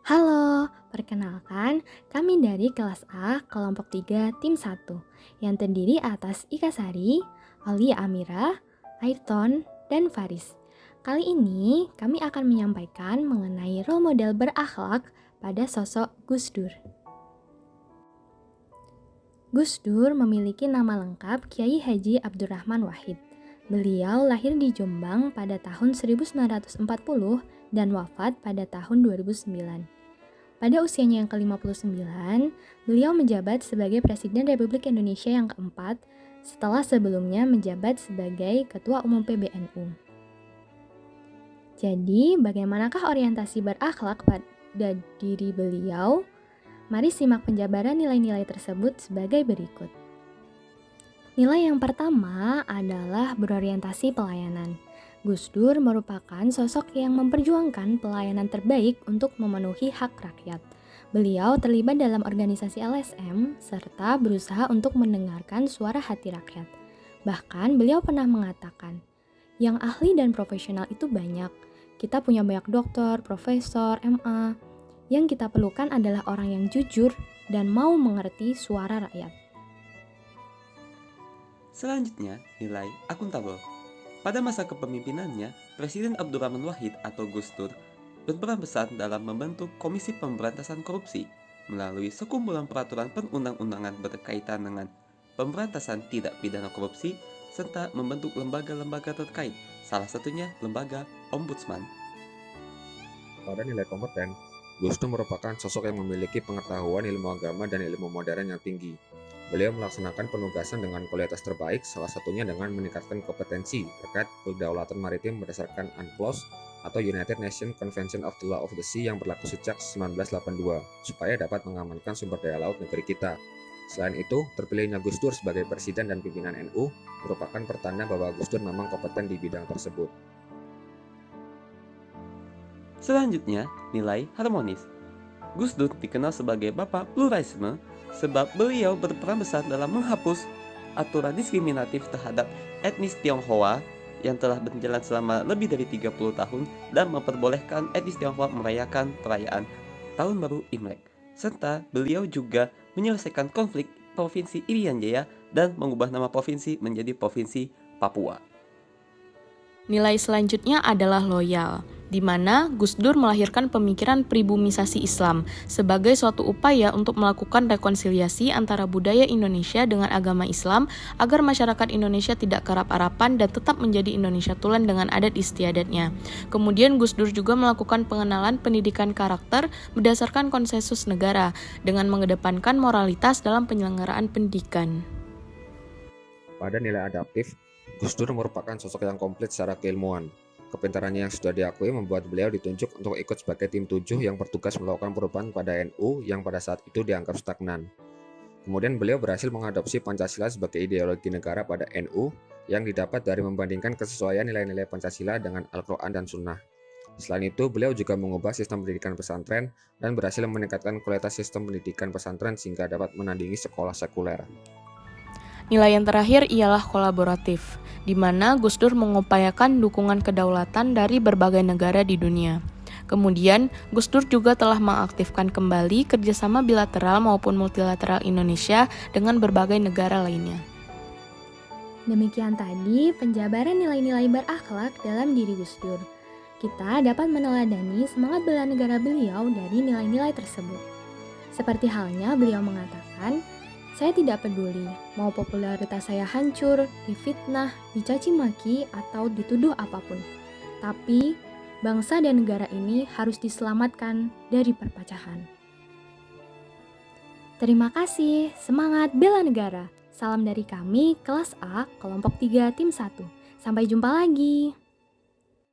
Halo, perkenalkan kami dari kelas A kelompok 3 tim 1 yang terdiri atas Ika Sari, Aulia Amira, Ayrton, dan Faris. Kali ini kami akan menyampaikan mengenai role model berakhlak pada sosok Gus Dur. Gus Dur memiliki nama lengkap Kiai Haji Abdurrahman Wahid. Beliau lahir di Jombang pada tahun 1940 dan wafat pada tahun 2009. Pada usianya yang ke-59, beliau menjabat sebagai Presiden Republik Indonesia yang keempat setelah sebelumnya menjabat sebagai Ketua Umum PBNU. Jadi, bagaimanakah orientasi berakhlak pada diri beliau? Mari simak penjabaran nilai-nilai tersebut sebagai berikut. Nilai yang pertama adalah berorientasi pelayanan. Gus Dur merupakan sosok yang memperjuangkan pelayanan terbaik untuk memenuhi hak rakyat. Beliau terlibat dalam organisasi LSM serta berusaha untuk mendengarkan suara hati rakyat. Bahkan beliau pernah mengatakan, yang ahli dan profesional itu banyak. Kita punya banyak dokter, profesor, MA. Yang kita perlukan adalah orang yang jujur dan mau mengerti suara rakyat. Selanjutnya, nilai akuntabel. Pada masa kepemimpinannya, Presiden Abdurrahman Wahid atau Gus Dur berperan besar dalam membentuk Komisi Pemberantasan Korupsi melalui sekumpulan peraturan perundang-undangan berkaitan dengan pemberantasan tindak pidana korupsi serta membentuk lembaga-lembaga terkait, salah satunya lembaga Ombudsman. Pada nilai kompeten, Gus Dur merupakan sosok yang memiliki pengetahuan ilmu agama dan ilmu modern yang tinggi. Beliau melaksanakan penugasan dengan kualitas terbaik, salah satunya dengan meningkatkan kompetensi terkait kedaulatan maritim berdasarkan UNCLOS atau United Nations Convention of the Law of the Sea yang berlaku sejak 1982, supaya dapat mengamankan sumber daya laut negeri kita. Selain itu, terpilihnya Gus Dur sebagai presiden dan pimpinan NU merupakan pertanda bahwa Gus Dur memang kompeten di bidang tersebut. Selanjutnya, nilai harmonis. Gus Dur dikenal sebagai Bapak Pluralisme sebab beliau berperan besar dalam menghapus aturan diskriminatif terhadap etnis Tionghoa yang telah berjalan selama lebih dari 30 tahun dan memperbolehkan etnis Tionghoa merayakan perayaan Tahun Baru Imlek. Serta beliau juga menyelesaikan konflik Provinsi Irian Jaya dan mengubah nama provinsi menjadi Provinsi Papua. Nilai selanjutnya adalah loyal, di mana Gus Dur melahirkan pemikiran pribumisasi Islam sebagai suatu upaya untuk melakukan rekonsiliasi antara budaya Indonesia dengan agama Islam agar masyarakat Indonesia tidak kerap-arapan dan tetap menjadi Indonesia Tulen dengan adat istiadatnya. Kemudian Gus Dur juga melakukan pengenalan pendidikan karakter berdasarkan konsensus negara dengan mengedepankan moralitas dalam penyelenggaraan pendidikan. Pada nilai adaptif, Gus Dur merupakan sosok yang komplit secara keilmuan. Kepintarannya yang sudah diakui membuat beliau ditunjuk untuk ikut sebagai tim 7 yang bertugas melakukan perubahan pada NU yang pada saat itu dianggap stagnan. Kemudian beliau berhasil mengadopsi Pancasila sebagai ideologi negara pada NU yang didapat dari membandingkan kesesuaian nilai-nilai Pancasila dengan Al-Quran dan Sunnah. Selain itu, beliau juga mengubah sistem pendidikan pesantren dan berhasil meningkatkan kualitas sistem pendidikan pesantren sehingga dapat menandingi sekolah sekuler. Nilai yang terakhir ialah kolaboratif, di mana Gus Dur mengupayakan dukungan kedaulatan dari berbagai negara di dunia. Kemudian, Gus Dur juga telah mengaktifkan kembali kerjasama bilateral maupun multilateral Indonesia dengan berbagai negara lainnya. Demikian tadi penjabaran nilai-nilai berakhlak dalam diri Gus Dur. Kita dapat meneladani semangat bela negara beliau dari nilai-nilai tersebut. Seperti halnya beliau mengatakan, saya tidak peduli mau popularitas saya hancur, difitnah, dicaci maki, atau dituduh apapun. Tapi bangsa dan negara ini harus diselamatkan dari perpecahan. Terima kasih, semangat bela negara. Salam dari kami, kelas A, kelompok 3, tim 1. Sampai jumpa lagi.